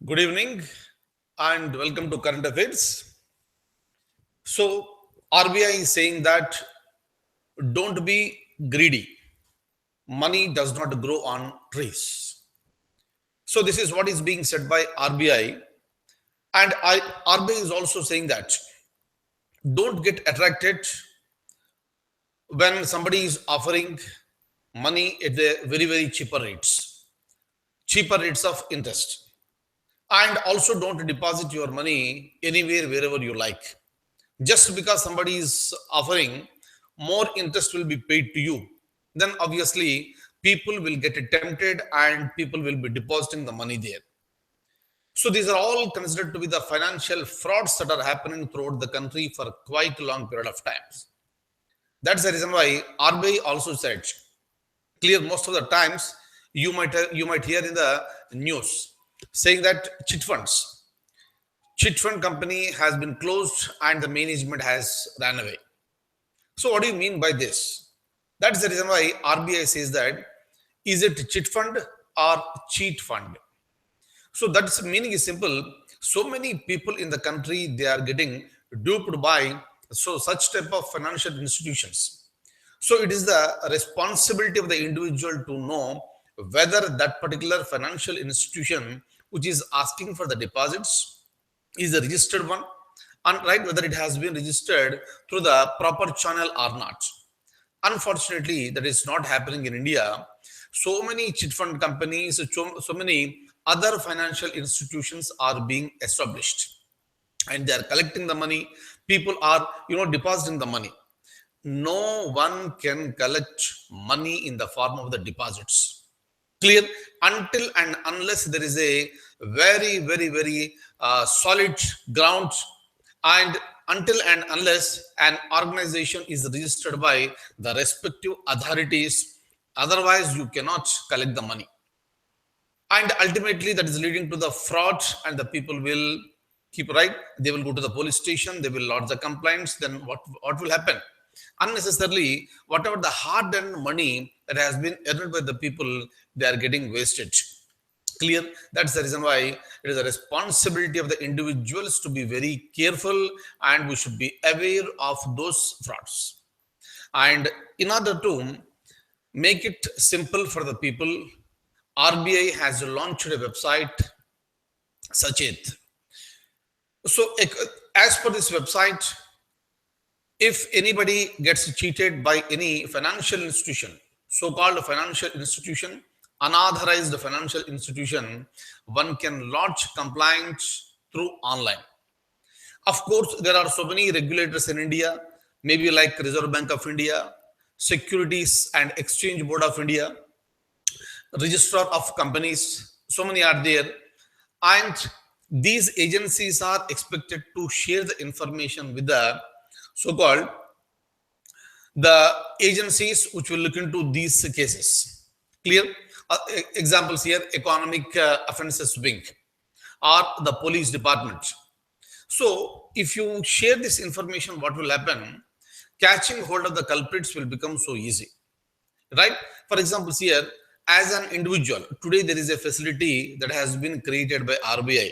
Good evening and welcome to Current Affairs. So, RBI is saying that don't be greedy. Money does not grow on trees. So, this is what is being said by RBI. And RBI is also saying that don't get attracted when somebody is offering money at the very cheaper rates of interest. And also don't deposit your money anywhere, wherever you like. Just because somebody is offering, more interest will be paid to you, then obviously people will get tempted and people will be depositing the money there. So these are all considered to be the financial frauds that are happening throughout the country for quite a long period of time. That's the reason why RBI also said clear. Most of the times you might hear in the news saying that chit fund company has been closed and the management has ran away. So what do you mean by this? That's the reason why RBI says that is it chit fund or cheat fund? So that's meaning is simple. So many people in the country they are getting duped by such type of financial institutions. So it is the responsibility of the individual to know whether that particular financial institution which is asking for the deposits is a registered one, and right, whether it has been registered through the proper channel or not. Unfortunately, that is not happening in India. So many chit fund companies, so many other financial institutions are being established and they are collecting the money. People are, depositing the money. No one can collect money in the form of the deposits. Clear? Until and unless there is a very solid ground, and until and unless an organization is registered by the respective authorities, otherwise you cannot collect the money. And ultimately that is leading to the fraud, and the people will keep, right, they will go to the police station, they will lodge the complaints. Then what will happen? Unnecessarily, whatever the hard earned money that has been earned by the people, they are getting wasted. Clear? That's the reason why it is a responsibility of the individuals to be very careful, and we should be aware of those frauds. And in order to make it simple for the people, RBI has launched a website, SACHET. So, as per this website, if anybody gets cheated by any financial institution, so-called financial institution, unauthorized financial institution, one can lodge complaints through online. Of course, there are so many regulators in India, maybe like Reserve Bank of India, Securities and Exchange Board of India, Registrar of Companies, so many are there. And these agencies are expected to share the information with the so-called the agencies which will look into these cases. Clear? Examples here: economic offences wing or the police department. So if you share this information, what will happen? Catching hold of the culprits will become so easy, right? For example, here, as an individual, today there is a facility that has been created by RBI.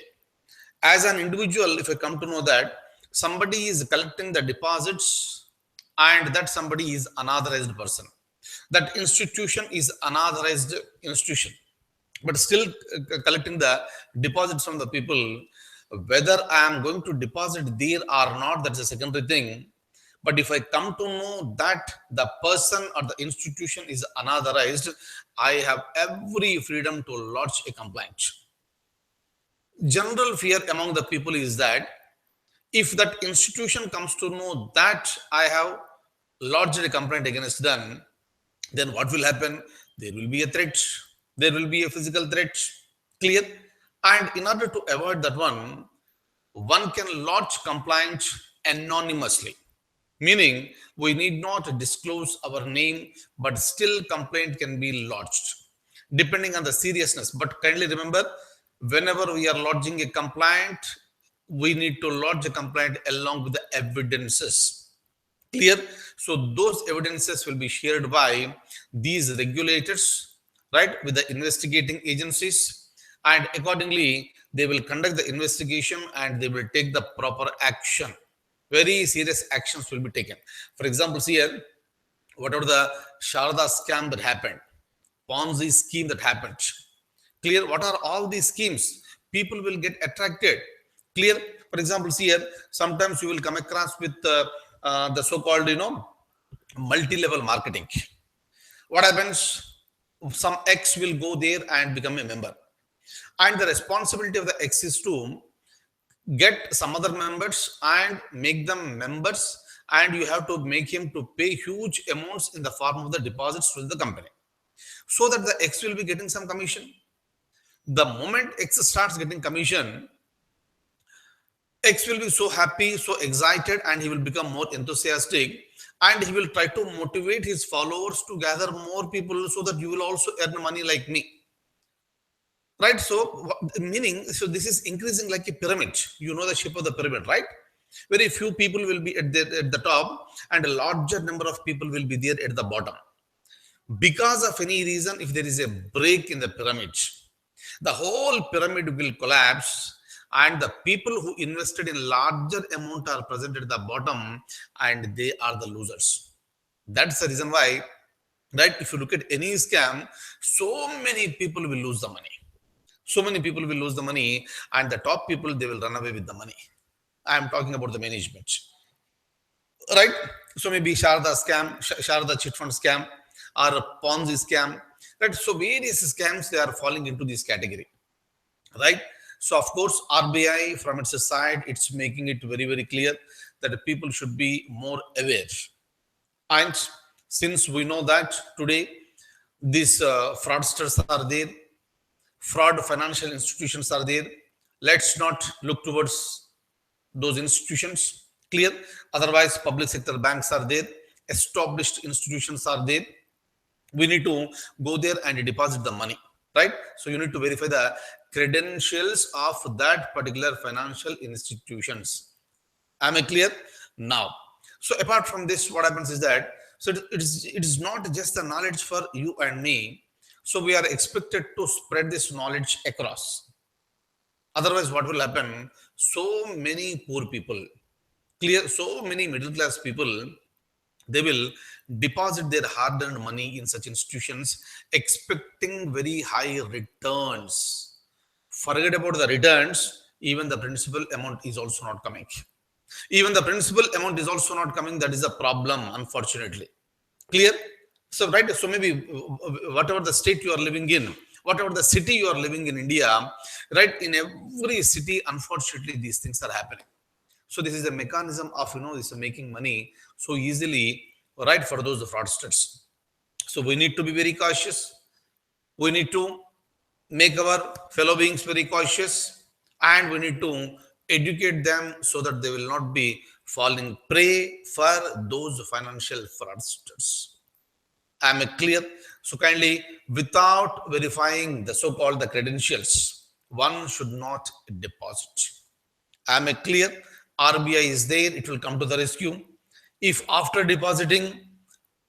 As an individual, if I come to know that somebody is collecting the deposits and that somebody is unauthorized person, that institution is unauthorized institution, but still collecting the deposits from the people, whether I am going to deposit there or not, that's a secondary thing. But if I come to know that the person or the institution is unauthorized, I have every freedom to lodge a complaint. General fear among the people is that if that institution comes to know that I have lodged a complaint against them, then what will happen? There will be a threat. There will be a physical threat. Clear? And in order to avoid that one can lodge complaint anonymously. Meaning, we need not disclose our name, but still complaint can be lodged, depending on the seriousness. But kindly remember, whenever we are lodging a complaint, we need to lodge a complaint along with the evidences. Clear? So those evidences will be shared by these regulators, right, with the investigating agencies, and accordingly They will conduct the investigation and they will take the proper action. Very serious actions will be taken. For example, see here, whatever the Sharda scam that happened, Ponzi scheme that happened. Clear? What are all these schemes? People will get attracted. Clear? For example, see here, sometimes you will come across with the so-called, multi-level marketing. What happens? Some X will go there and become a member. And the responsibility of the X is to get some other members and make them members, and you have to make him to pay huge amounts in the form of the deposits to the company, so that the X will be getting some commission. The moment X starts getting commission, X will be so happy, so excited, and he will become more enthusiastic, and he will try to motivate his followers to gather more people so that you will also earn money like me. Right? So, meaning, so this is increasing like a pyramid. You know the shape of the pyramid, right? Very few people will be at the top, and a larger number of people will be there at the bottom. Because of any reason, if there is a break in the pyramid, the whole pyramid will collapse, and the people who invested in larger amount are present at the bottom, and they are the losers. That's the reason why, right? If you look at any scam, so many people will lose the money. So many people will lose the money, and the top people, they will run away with the money. I am talking about the management, right? So maybe Sharda scam, Sharda chit fund scam, or a Ponzi scam, right? So various scams, they are falling into this category, right? So of course, RBI from its side, it's making it very, very clear that people should be more aware. And since we know that today these fraudsters are there, fraud financial institutions are there, let's not look towards those institutions. Clear? Otherwise, public sector banks are there, established institutions are there. We need to go there and deposit the money, right? So you need to verify the credentials of that particular financial institutions. Am I clear? Now, so apart from this, what happens is that, so it is not just the knowledge for you and me. So we are expected to spread this knowledge across. Otherwise, what will happen? So many poor people, clear, so many middle class people, they will deposit their hard-earned money in such institutions, expecting very high returns. Forget about the returns, even the principal amount is also not coming. Even the principal amount is also not coming. That is a problem, unfortunately. Clear? So, right, so maybe whatever the state you are living in, whatever the city you are living in India, right, in every city, unfortunately, these things are happening. So this is a mechanism of, this making money so easily, right, for those fraudsters. So we need to be very cautious. We need to make our fellow beings very cautious, and we need to educate them so that they will not be falling prey for those financial fraudsters. Am I clear? So kindly, without verifying the so-called the credentials, one should not deposit. Am I clear? RBI is there, it will come to the rescue. If after depositing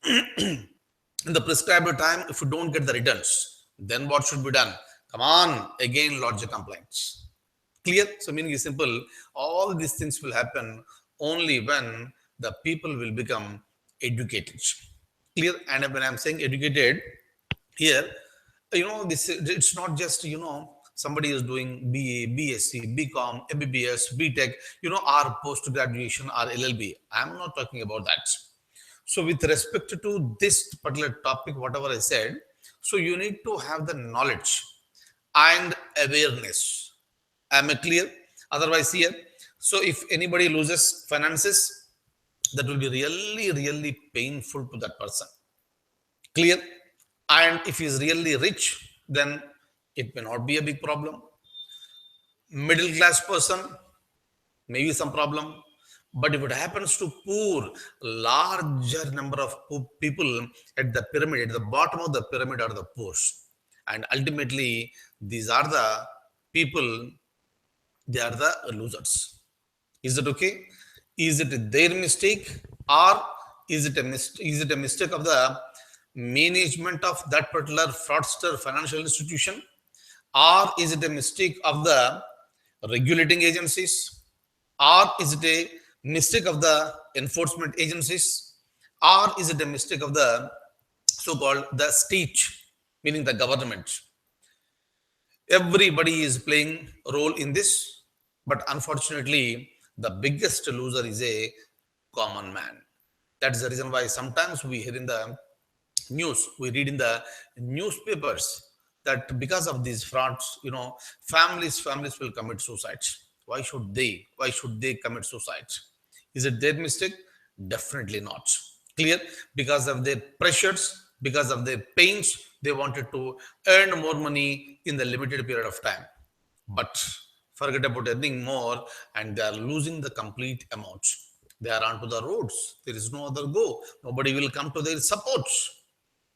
in the prescribed time, if you don't get the returns, then what should be done? Come on, again lodge a complaint. Clear? So meaning is simple. All these things will happen only when the people will become educated. Clear? And when I'm saying educated here, this, it's not just, somebody is doing BA, BSc, BCom, MBBS, BTech, or post graduation or LLB. I'm not talking about that. So with respect to this particular topic, whatever I said, so you need to have the knowledge and awareness. Am I clear? Otherwise, here, so if anybody loses finances, that will be really, really painful to that person. Clear? And if he is really rich, then it may not be a big problem. Middle class person, maybe some problem. But if it happens to poor, larger number of people at the pyramid, at the bottom of the pyramid are the poor. And ultimately, these are the people, they are the losers. Is it okay? Is it their mistake, or is it a mistake of the management of that particular fraudster financial institution, or is it a mistake of the regulating agencies, or is it a mistake of the enforcement agencies, or is it a mistake of the so-called the state, meaning the government? Everybody is playing role in this, but unfortunately the biggest loser is a common man. That's the reason why sometimes we hear in the news, we read in the newspapers that because of these frauds, families will commit suicides. Why should they commit suicides? Is it their mistake? Definitely not. Clear? Because of their pressures, because of their pains, they wanted to earn more money in the limited period of time. But forget about earning more, and they are losing the complete amount. They are onto the roads. There is no other go. Nobody will come to their support.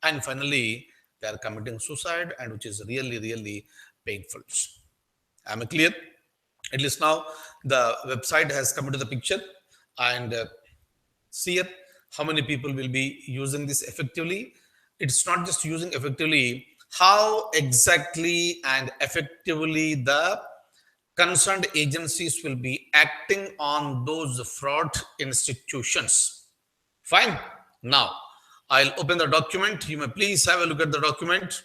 And finally, they are committing suicide, and which is really, really painful. Am I clear? At least now the website has come into the picture, and see here how many people will be using this effectively. It's not just using effectively, how exactly and effectively the concerned agencies will be acting on those fraud institutions. Fine. Now I'll open the document. You may please have a look at the document.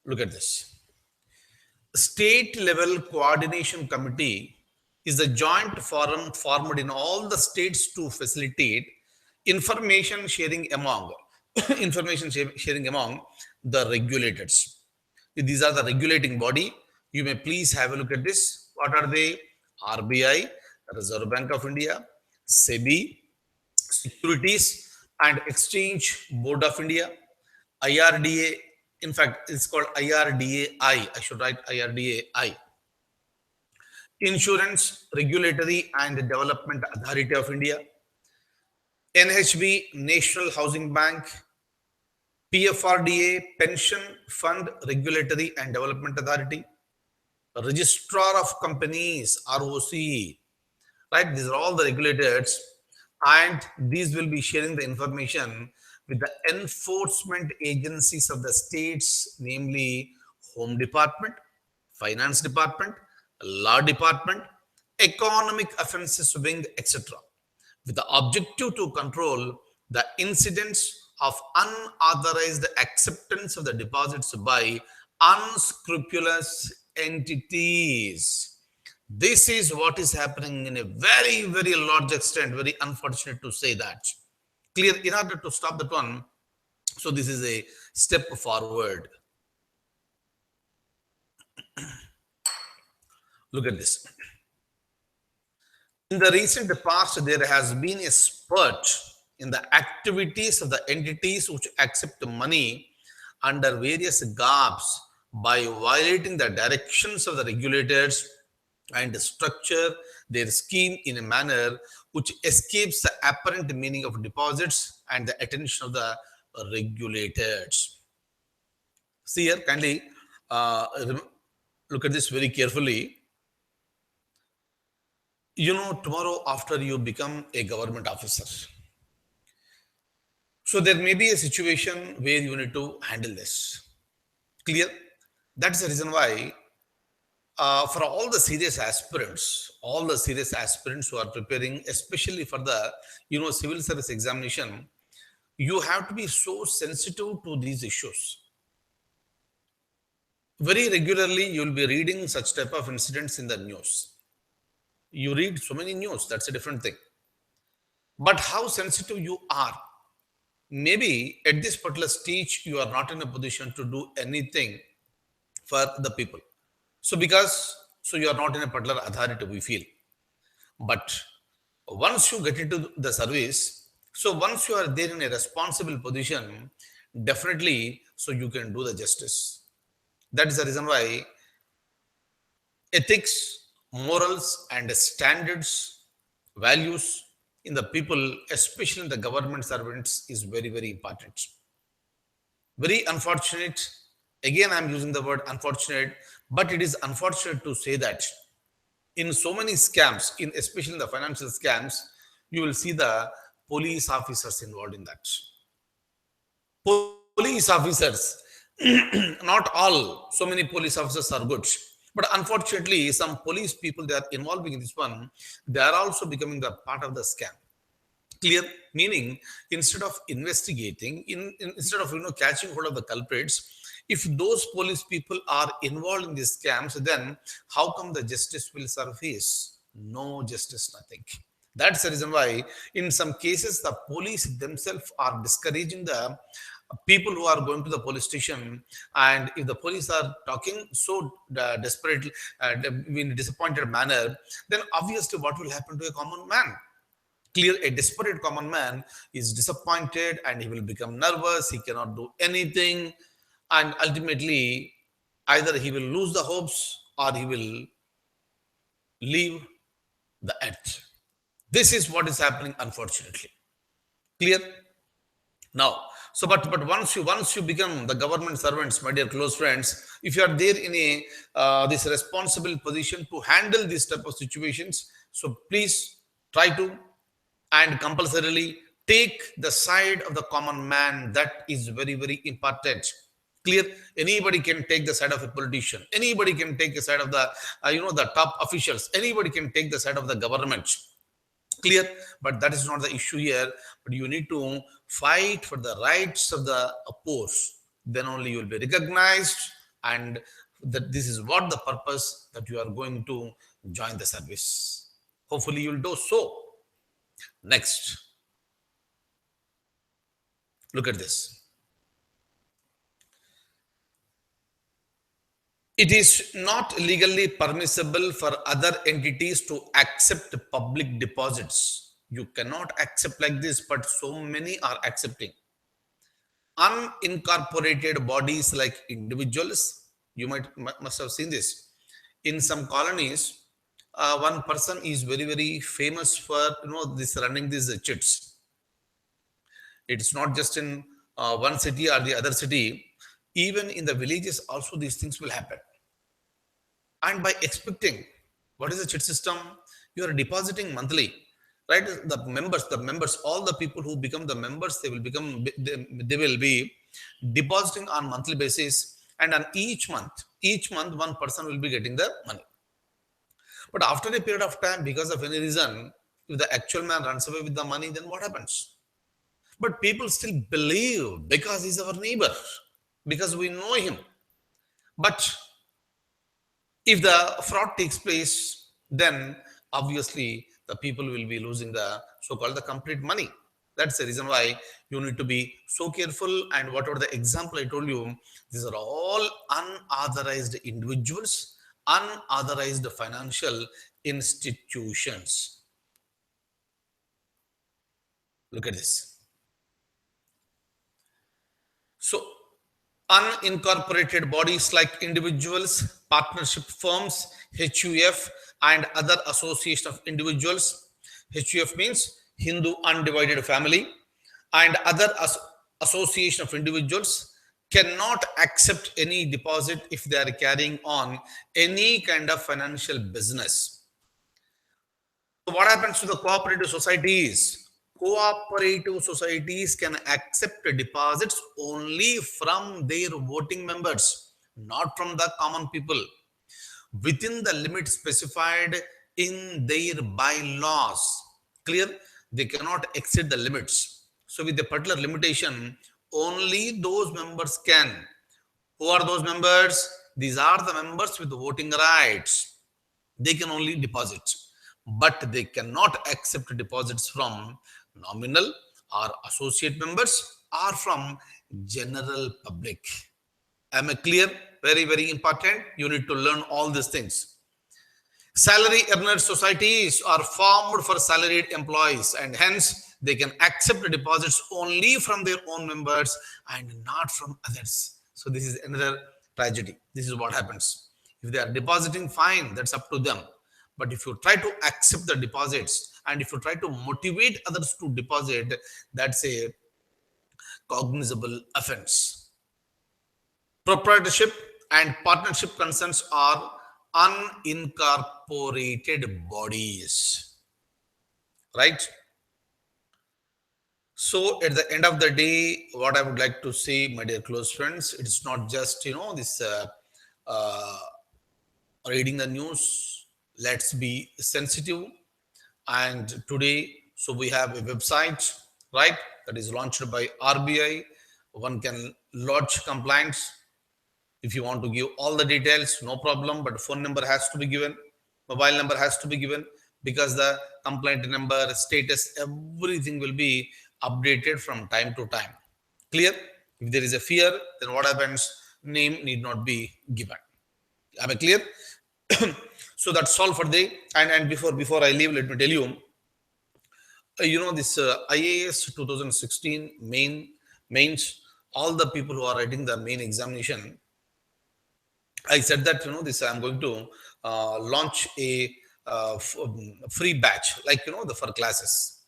Look at this. State level coordination committee is a joint forum formed in all the states to facilitate information sharing among information sharing among the regulators. These are the regulating body. You may please have a look at this. What are they? RBI, Reserve Bank of India, SEBI, Securities and Exchange Board of India, IRDA. In fact, it's called IRDAI. I should write IRDAI. Insurance Regulatory and Development Authority of India, NHB, National Housing Bank, PFRDA, Pension Fund Regulatory and Development Authority, Registrar of Companies, ROC, right? These are all the regulators, and these will be sharing the information with the enforcement agencies of the states, namely Home Department, Finance Department, Law Department, Economic Offences Wing, etc., with the objective to control the incidents of unauthorized acceptance of the deposits by unscrupulous entities. This is what is happening in a very, very large extent. Very unfortunate to say that. Clear? In order to stop that one, so this is a step forward. Look at this. In the recent past, there has been a spurt in the activities of the entities which accept money under various garbs by violating the directions of the regulators and structure their scheme in a manner which escapes the apparent meaning of deposits and the attention of the regulators. See here, kindly look at this very carefully. Tomorrow after you become a government officer, so there may be a situation where you need to handle this. Clear? That's the reason why for all the serious aspirants who are preparing, especially for the civil service examination, you have to be so sensitive to these issues. Very regularly, you will be reading such type of incidents in the news. You read so many news, that's a different thing. But how sensitive you are, maybe at this particular stage, you are not in a position to do anything for the people. So you are not in a particular authority, we feel. But once you get into the service, so once you are there in a responsible position, definitely, so you can do the justice. That is the reason why ethics, morals, and standards, values in the people, especially in the government servants, is very, very important. Very unfortunate. Again, I'm using the word unfortunate, but it is unfortunate to say that in so many scams, especially in the financial scams, you will see the police officers involved in that. Police officers, not all, so many police officers are good, But unfortunately, some police people, they are involving in this one. They are also becoming the part of the scam. Clear, meaning instead of investigating, instead of catching hold of the culprits, if those police people are involved in these scams, then how come the justice will surface? No justice, nothing. That's the reason why, in some cases, the police themselves are discouraging the people who are going to the police station. And if the police are talking so desperately, in a disappointed manner, then obviously what will happen to a common man? Clear, a desperate common man is disappointed and he will become nervous, he cannot do anything, and ultimately either he will lose the hopes or he will leave the earth. This is what is happening, unfortunately. Clear? Now, so but once you become the government servants, my dear close friends, if you are there in a this responsible position to handle these type of situations, so please try to and compulsorily take the side of the common man. That is very, very important. Clear? Anybody can take the side of a politician, anybody can take the side of the the top officials, anybody can take the side of the government. Clear? But that is not the issue here. But you need to fight for the rights of the opposed, then only you will be recognized, and that this is what the purpose that you are going to join the service. Hopefully you will do so. Next, look at this. It is not legally permissible for other entities to accept public deposits. You cannot accept like this, but so many are accepting. Unincorporated bodies like individuals, you must have seen this. In some colonies, one person is very, very famous for this running these chits. It's not just in one city or the other city. Even in the villages, also these things will happen. And by expecting, what is the chit system? You are depositing monthly, right? The members, all the people who become the members, they will be depositing on monthly basis, and on each month, one person will be getting the money. But after a period of time, because of any reason, if the actual man runs away with the money, then what happens? But people still believe because he's our neighbor, because we know him. But if the fraud takes place, then obviously the people will be losing the so-called the complete money. That's the reason why you need to be so careful. And whatever the example I told you, these are all unauthorized individuals, unauthorized financial institutions. Look at this. So, unincorporated bodies like individuals, partnership firms, HUF, and other association of individuals. HUF means Hindu Undivided Family, and other association of individuals cannot accept any deposit if they are carrying on any kind of financial business. So what happens to the cooperative societies? Cooperative societies can accept deposits only from their voting members, not from the common people, within the limit specified in their bylaws. Clear? They cannot exceed the limits. So with a particular limitation, only those members can. Who are those members? These are the members with voting rights. They can only deposit, but they cannot accept deposits from nominal or associate members or from general public. Am I clear? Very, very important. You need to learn all these things. Salary earner societies are formed for salaried employees, and hence they can accept deposits only from their own members and not from others. So this is another tragedy. This is what happens. If they are depositing, fine, that's up to them. But if you try to accept the deposits and if you try to motivate others to deposit, that's a cognizable offense. Proprietorship and partnership concerns are unincorporated bodies, right? So at the end of the day, what I would like to say, my dear close friends, it's not just this reading the news. Let's be sensitive. And today, so we have a website, right, that is launched by RBI. One can lodge complaints. If you want to give all the details, no problem, but phone number has to be given, mobile number has to be given, because the complaint number, status, everything will be updated from time to time. Clear? If there is a fear, then what happens? Name need not be given. Am I clear? So that's all for the day. And before I leave, let me tell you, this IAS 2016 mains, all the people who are writing the main examination, I said that this I'm going to launch a free batch, like the for classes.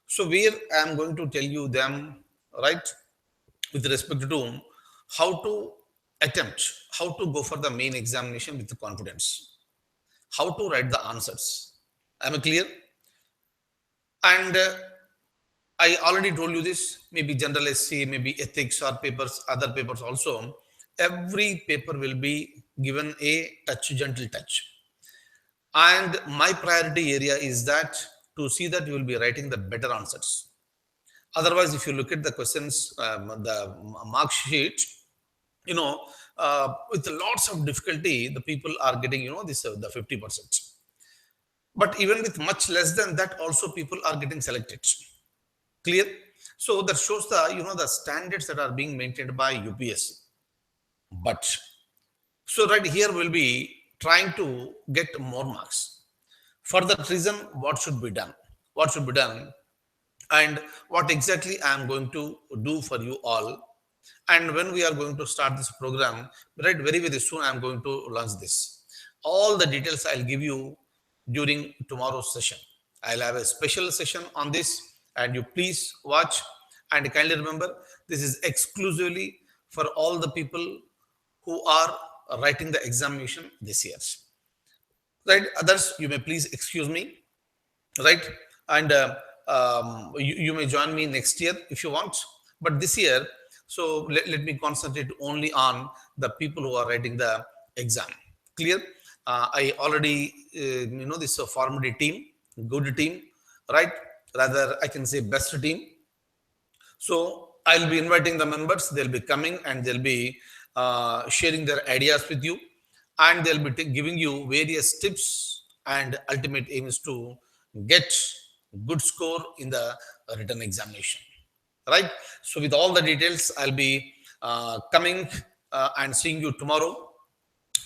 So where I'm going to tell you them, right, with respect to how to attempt, how to go for the main examination with confidence, how to write the answers. Am I clear? And I already told you this, maybe general essay, maybe ethics or papers, other papers also. Every paper will be given a gentle touch. And my priority area is that to see that you will be writing the better answers. Otherwise, if you look at the questions, the mark sheet, with lots of difficulty, the people are getting, this the 50%. But even with much less than that, also people are getting selected. Clear? So that shows the, the standards that are being maintained by UPSC. But so right here we'll be trying to get more marks. For that reason, what should be done? What should be done? And what exactly I am going to do for you all. And when we are going to start this program, right, very, very soon, I'm going to launch this. All the details I'll give you during tomorrow's session. I'll have a special session on this, and you please watch. And kindly remember, this is exclusively for all the people who are writing the examination this year. Right? Others, you may please excuse me, right? And you may join me next year if you want. But this year, so let me concentrate only on the people who are writing the exam. Clear? I already, this formed a team, good team, right? Rather, I can say best team. So I'll be inviting the members. They'll be coming and they'll be sharing their ideas with you, and they'll be giving you various tips. And ultimate aim is to get good score in the written examination. Right? So with all the details, I'll be coming and seeing you tomorrow.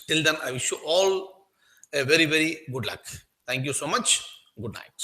Till then, I wish you all a very, very good luck. Thank you so much. Good night.